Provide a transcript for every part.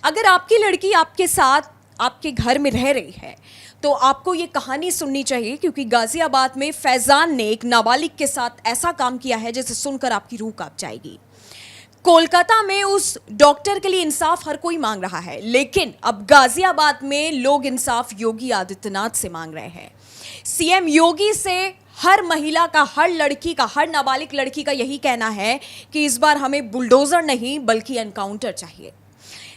अगर आपकी लड़की आपके साथ आपके घर में रह रही है तो आपको ये कहानी सुननी चाहिए, क्योंकि गाजियाबाद में फैजान ने एक नाबालिग के साथ ऐसा काम किया है जिसे सुनकर आपकी रूह कांप जाएगी। कोलकाता में उस डॉक्टर के लिए इंसाफ हर कोई मांग रहा है, लेकिन अब गाजियाबाद में लोग इंसाफ योगी आदित्यनाथ से मांग रहे हैं। सीएम योगी से हर महिला का, हर लड़की का, हर नाबालिग लड़की का यही कहना है कि इस बार हमें बुलडोजर नहीं बल्कि एनकाउंटर चाहिए।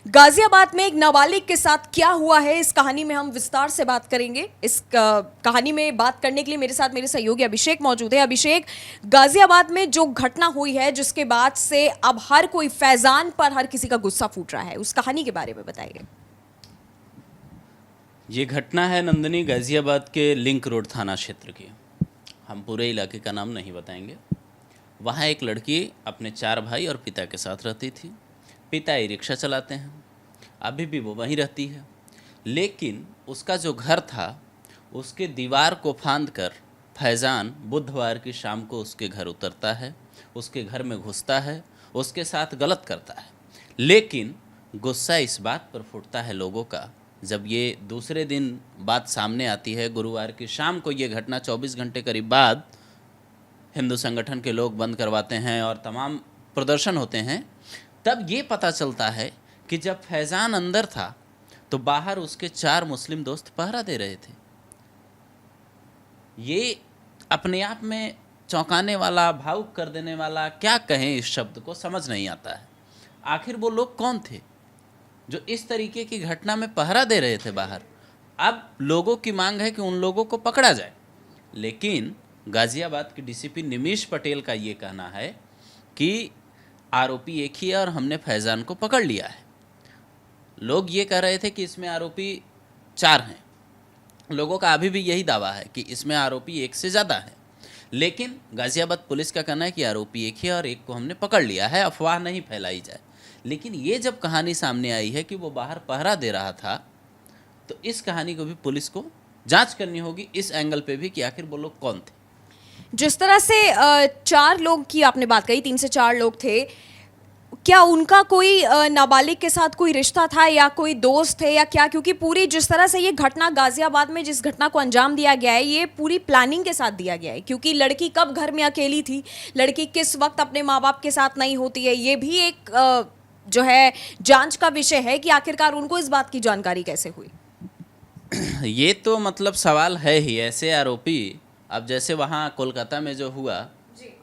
गाजियाबाद में एक नाबालिग के साथ क्या हुआ है, इस कहानी में हम विस्तार से बात करेंगे। इस कहानी में बात करने के लिए मेरे साथ मेरे सहयोगी अभिषेक मौजूद है। अभिषेक, गाजियाबाद में जो घटना हुई है जिसके बाद से अब हर कोई फैजान पर हर किसी का गुस्सा फूट रहा है, उस कहानी के बारे में बताइए। ये घटना है नंदिनी, गाजियाबाद के लिंक रोड थाना क्षेत्र की। हम पूरे इलाके का नाम नहीं बताएंगे। वहाँ एक लड़की अपने 4 भाई और पिता के साथ रहती थी। पिता ई रिक्शा चलाते हैं, अभी भी वो वहीं रहती है। लेकिन उसका जो घर था उसके दीवार को फांद कर फैजान बुधवार की शाम को उसके घर उतरता है, उसके घर में घुसता है, उसके साथ गलत करता है। लेकिन गुस्सा इस बात पर फूटता है लोगों का, जब ये दूसरे दिन बात सामने आती है। गुरुवार की शाम को ये घटना 24 घंटे करीब बाद हिंदू संगठन के लोग बंद करवाते हैं और तमाम प्रदर्शन होते हैं। तब ये पता चलता है कि जब फैजान अंदर था तो बाहर उसके 4 मुस्लिम दोस्त पहरा दे रहे थे। ये अपने आप में चौंकाने वाला, भावुक कर देने वाला, क्या कहें इस शब्द को, समझ नहीं आता है। आखिर वो लोग कौन थे जो इस तरीके की घटना में पहरा दे रहे थे बाहर? अब लोगों की मांग है कि उन लोगों को पकड़ा जाए, लेकिन गाजियाबाद के डीसीपी निमिष पटेल का ये कहना है कि आरोपी एक ही है और हमने फैजान को पकड़ लिया है। लोग ये कह रहे थे कि इसमें आरोपी 4 हैं। लोगों का अभी भी यही दावा है कि इसमें आरोपी 1 से ज़्यादा है, लेकिन गाजियाबाद पुलिस का कहना है कि आरोपी एक ही है और एक को हमने पकड़ लिया है, अफवाह नहीं फैलाई जाए। लेकिन ये जब कहानी सामने आई है कि वो बाहर पहरा दे रहा था, तो इस कहानी को भी पुलिस को जांच करनी होगी, इस एंगल पे भी कि आखिर वो लोग कौन थे। जिस तरह से 4 लोग की आपने बात कही, 3 से 4 लोग थे, क्या उनका कोई नाबालिग के साथ कोई रिश्ता था या कोई दोस्त थे या क्या? क्योंकि पूरी जिस तरह से ये घटना गाजियाबाद में जिस घटना को अंजाम दिया गया है, ये पूरी प्लानिंग के साथ दिया गया है। क्योंकि लड़की कब घर में अकेली थी, लड़की किस वक्त अपने माँ बाप के साथ नहीं होती है, ये भी एक जो है जांच का विषय है कि आखिरकार उनको इस बात की जानकारी कैसे हुई। ये तो मतलब सवाल है ही। ऐसे आरोपी, अब जैसे वहाँ कोलकाता में जो हुआ,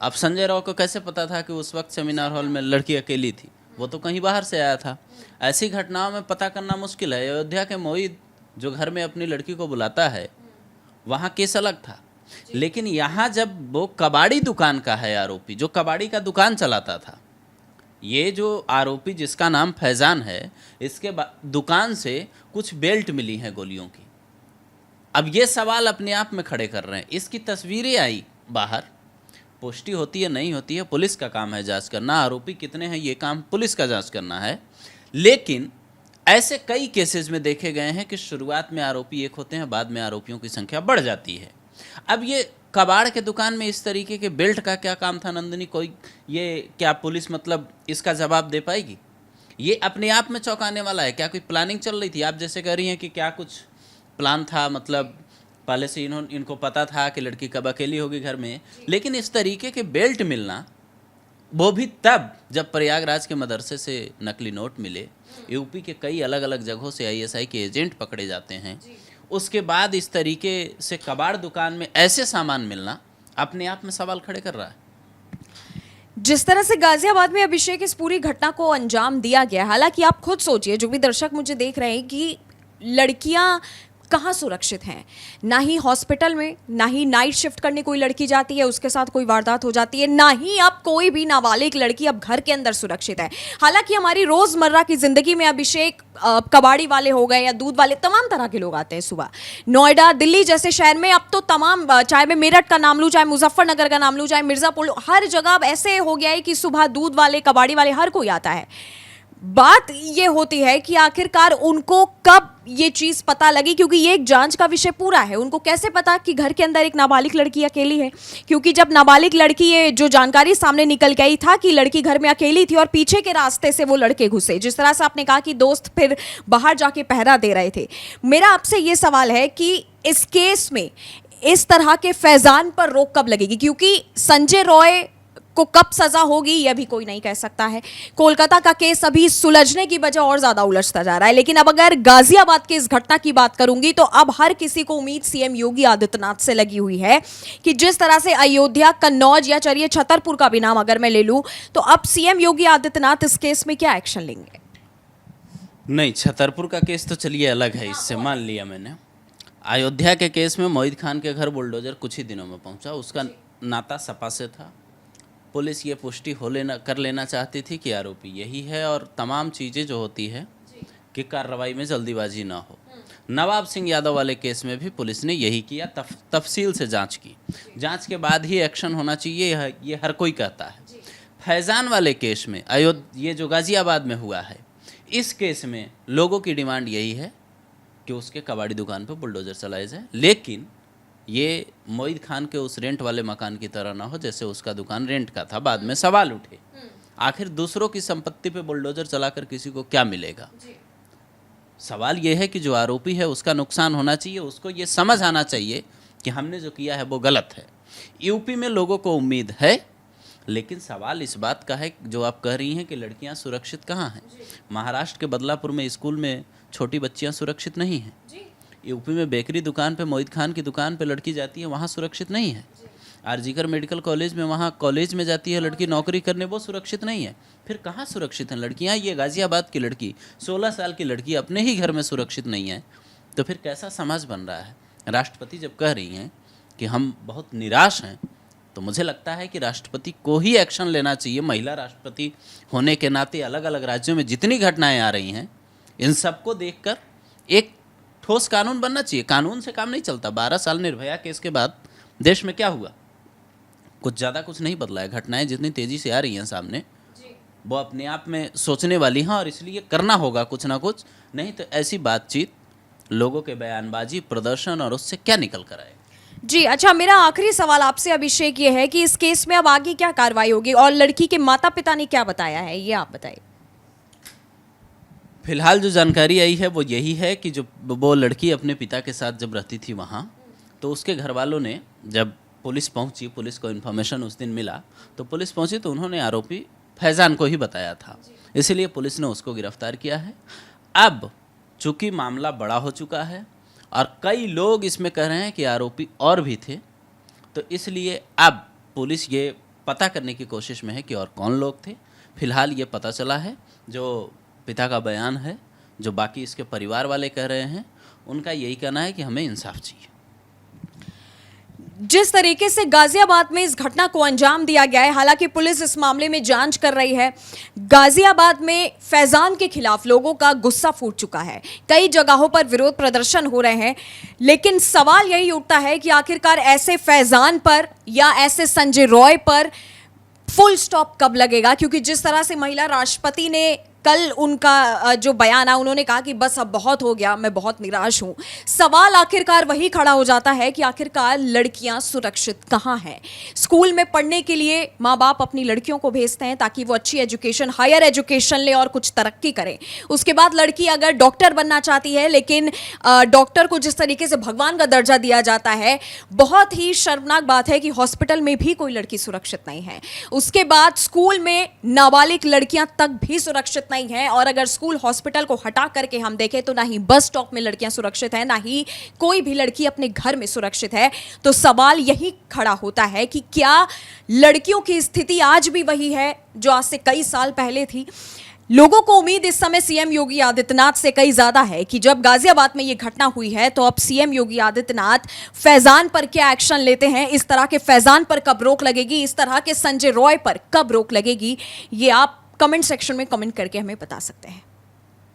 अब संजय राव को कैसे पता था कि उस वक्त सेमिनार हॉल में लड़की अकेली थी? वो तो कहीं बाहर से आया था। ऐसी घटनाओं में पता करना मुश्किल है। अयोध्या के मोहित जो घर में अपनी लड़की को बुलाता है, वहाँ केस अलग था। लेकिन यहाँ जब वो कबाड़ी दुकान का है आरोपी, जो कबाड़ी का दुकान चलाता था, ये जो आरोपी जिसका नाम फैजान है, इसके दुकान से कुछ बेल्ट मिली हैं गोलियों की। अब ये सवाल अपने आप में खड़े कर रहे हैं। इसकी तस्वीरें आई बाहर, पुष्टि होती है नहीं होती है, पुलिस का काम है जांच करना। आरोपी कितने हैं ये काम पुलिस का जांच करना है। लेकिन ऐसे कई केसेस में देखे गए हैं कि शुरुआत में आरोपी एक होते हैं, बाद में आरोपियों की संख्या बढ़ जाती है। अब ये कबाड़ के दुकान में इस तरीके के बेल्ट का क्या काम था नंदिनी? कोई ये क्या पुलिस मतलब इसका जवाब दे पाएगी? ये अपने आप में चौंकाने वाला है। क्या कोई प्लानिंग चल रही थी? आप जैसे कह रही हैं कि क्या कुछ प्लान था, मतलब पहले से इनको पता था कि लड़की कब अकेली होगी घर में। लेकिन इस तरीके के बेल्ट मिलना, वो भी तब जब प्रयागराज के मदरसे से नकली नोट मिले, यूपी के कई अलग अलग जगहों से आईएसआई के एजेंट पकड़े जाते हैं, उसके बाद इस तरीके से कबाड़ दुकान में ऐसे सामान मिलना अपने आप में सवाल खड़े कर रहा है। जिस तरह से गाजियाबाद में अभिषेक इस पूरी घटना को अंजाम दिया गया, हालांकि आप खुद सोचिए, जो भी दर्शक मुझे देख रहे हैं, कि लड़कियां कहाँ सुरक्षित हैं? ना ही हॉस्पिटल में, ना ही नाइट शिफ्ट करने कोई लड़की जाती है उसके साथ कोई वारदात हो जाती है, ना ही अब कोई भी नाबालिग लड़की अब घर के अंदर सुरक्षित है। हालांकि हमारी रोजमर्रा की जिंदगी में अभिषेक कबाड़ी वाले हो गए या दूध वाले, तमाम तरह के लोग आते हैं सुबह। नोएडा, दिल्ली जैसे शहर में अब तो तमाम, चाहे मैं मेरठ का नाम लूँ, चाहे मुजफ्फरनगर का नाम लूँ, चाहे मिर्जापुर, हर जगह अब ऐसे हो गया है कि सुबह दूध वाले, कबाड़ी वाले, हर कोई आता है। बात ये होती है कि आखिरकार उनको कब ये चीज पता लगी, क्योंकि ये एक जांच का विषय पूरा है। उनको कैसे पता कि घर के अंदर एक नाबालिग लड़की अकेली है? क्योंकि जब नाबालिग लड़की, ये जो जानकारी सामने निकल गई था कि लड़की घर में अकेली थी और पीछे के रास्ते से वो लड़के घुसे, जिस तरह से आपने कहा कि दोस्त फिर बाहर जाके पहरा दे रहे थे। मेरा आपसे ये सवाल है कि इस केस में इस तरह के फैजान पर रोक कब लगेगी? क्योंकि संजय रॉय को कब सजा होगी यह भी कोई नहीं कह सकता है। कोलकाता का केस अभी सुलझने की बजाय और ज्यादा उलझता जा रहा है। लेकिन अब अगर गाजियाबाद की इस घटना की बात करूंगी तो अब हर किसी को उम्मीद सीएम योगी आदित्यनाथ से लगी हुई है कि जिस तरह से अयोध्या, कन्नौज या चलिए छतरपुर का भी नाम अगर मैं ले लूं, तो अब सीएम योगी आदित्यनाथ इस केस में क्या एक्शन लेंगे? नहीं, छतरपुर का केस तो चलिए अलग है, इससे मान लिया मैंने। अयोध्या के केस में मोहित खान के घर बुलडोजर कुछ ही दिनों में पहुंचा। उसका नाता सपा से था। पुलिस ये पुष्टि कर लेना चाहती थी कि आरोपी यही है, और तमाम चीज़ें जो होती है कि कार्रवाई में जल्दीबाजी ना हो। नवाब सिंह यादव वाले केस में भी पुलिस ने यही किया, तफसील से जांच की। जांच के बाद ही एक्शन होना चाहिए, ये हर कोई कहता है। फैज़ान वाले केस में, ये जो गाज़ियाबाद में हुआ है, इस केस में लोगों की डिमांड यही है कि उसके कबाड़ी दुकान पर बुलडोजर चलाए जाए, लेकिन ये मोहित खान के उस रेंट वाले मकान की तरह ना हो जैसे उसका दुकान रेंट का था। बाद में सवाल उठे, आखिर दूसरों की संपत्ति पे बुलडोजर चलाकर किसी को क्या मिलेगा? सवाल ये है कि जो आरोपी है उसका नुकसान होना चाहिए, उसको ये समझ आना चाहिए कि हमने जो किया है वो गलत है। यूपी में लोगों को उम्मीद है, लेकिन सवाल इस बात का है जो आप कह रही हैं कि लड़कियां सुरक्षित कहाँ हैं। महाराष्ट्र के बदलापुर में स्कूल में छोटी बच्चियां सुरक्षित नहीं हैं। यूपी में बेकरी दुकान पे, मोहित खान की दुकान पे लड़की जाती है, वहाँ सुरक्षित नहीं है। आरजीकर मेडिकल कॉलेज में, वहाँ कॉलेज में जाती है लड़की नौकरी करने, वो सुरक्षित नहीं है। फिर कहाँ सुरक्षित हैं लड़कियाँ? ये गाज़ियाबाद की लड़की, 16 साल की लड़की अपने ही घर में सुरक्षित नहीं है, तो फिर कैसा समाज बन रहा है? राष्ट्रपति जब कह रही हैं कि हम बहुत निराश हैं, तो मुझे लगता है कि राष्ट्रपति को ही एक्शन लेना चाहिए। महिला राष्ट्रपति होने के नाते अलग अलग राज्यों में जितनी घटनाएं आ रही हैं, इन सबको देखकर एक ठोस कानून बनना चाहिए। कानून से काम नहीं चलता। 12 साल निर्भया केस के बाद देश में क्या हुआ? कुछ नहीं बदला है। घटनाएं जितनी तेजी से आ रही हैं सामने, वो अपने आप में सोचने वाली हैं, और इसलिए करना होगा कुछ ना कुछ, नहीं तो ऐसी बातचीत, लोगों के बयानबाजी, प्रदर्शन, और उससे क्या निकल कर आए। जी अच्छा, मेरा आखिरी सवाल आपसे अभिषेक ये है कि इस केस में अब आगे क्या कार्रवाई होगी और लड़की के माता पिता ने क्या बताया है, ये आप बताइए। फिलहाल जो जानकारी आई है वो यही है कि जो वो लड़की अपने पिता के साथ जब रहती थी वहाँ, तो उसके घर वालों ने, जब पुलिस पहुँची, पुलिस को इन्फॉर्मेशन उस दिन मिला, तो पुलिस पहुँची तो उन्होंने आरोपी फैज़ान को ही बताया था, इसलिए पुलिस ने उसको गिरफ्तार किया है। अब चूँकि मामला बड़ा हो चुका है और कई लोग इसमें कह रहे हैं कि आरोपी और भी थे, तो इसलिए अब पुलिस ये पता करने की कोशिश में है कि और कौन लोग थे। फिलहाल ये पता चला है, जो पिता का बयान है, जो बाकी इसके परिवार वाले कह रहे हैं, उनका यही कहना है कि हमें इंसाफ चाहिए। जिस तरीके से गाजियाबाद में इस घटना को अंजाम दिया गया है, हालांकि पुलिस इस मामले में जांच कर रही है। गाजियाबाद में फैजान के खिलाफ लोगों का गुस्सा फूट चुका है, कई जगहों पर विरोध प्रदर्शन हो रहे हैं, लेकिन सवाल यही उठता है कि आखिरकार ऐसे फैजान पर या ऐसे संजय रॉय पर फुल स्टॉप कब लगेगा? क्योंकि जिस तरह से महिला राष्ट्रपति ने कल उनका जो बयान आया, उन्होंने कहा कि बस अब बहुत हो गया, मैं बहुत निराश हूं। सवाल आखिरकार वही खड़ा हो जाता है कि आखिरकार लड़कियां सुरक्षित कहां हैं? स्कूल में पढ़ने के लिए माँ बाप अपनी लड़कियों को भेजते हैं ताकि वो अच्छी एजुकेशन, हायर एजुकेशन ले और कुछ तरक्की करें। उसके बाद लड़की अगर डॉक्टर बनना चाहती है, लेकिन डॉक्टर को जिस तरीके से भगवान का दर्जा दिया जाता है, बहुत ही शर्मनाक बात है कि हॉस्पिटल में भी कोई लड़की सुरक्षित नहीं है। उसके बाद स्कूल में नाबालिग लड़कियां तक भी सुरक्षित नहीं है, और अगर स्कूल हॉस्पिटल को हटा करके हम देखें तो ना ही बस स्टॉप में लड़कियां सुरक्षित हैं, ना ही कोई भी लड़की अपने घर में सुरक्षित है। तो सवाल यही खड़ा होता है कि क्या लड़कियों की स्थिति आज भी वही है जो आज से कई साल पहले थी? लोगों को उम्मीद इस समय सीएम योगी आदित्यनाथ से कई ज्यादा है कि जब गाजियाबाद में यह घटना हुई है, तो अब सीएम योगी आदित्यनाथ फैजान पर क्या एक्शन लेते हैं, इस तरह के फैजान पर कब रोक लगेगी, इस तरह के संजय रॉय पर कब रोक लगेगी, ये आप कमेंट सेक्शन में कमेंट करके हमें बता सकते हैं।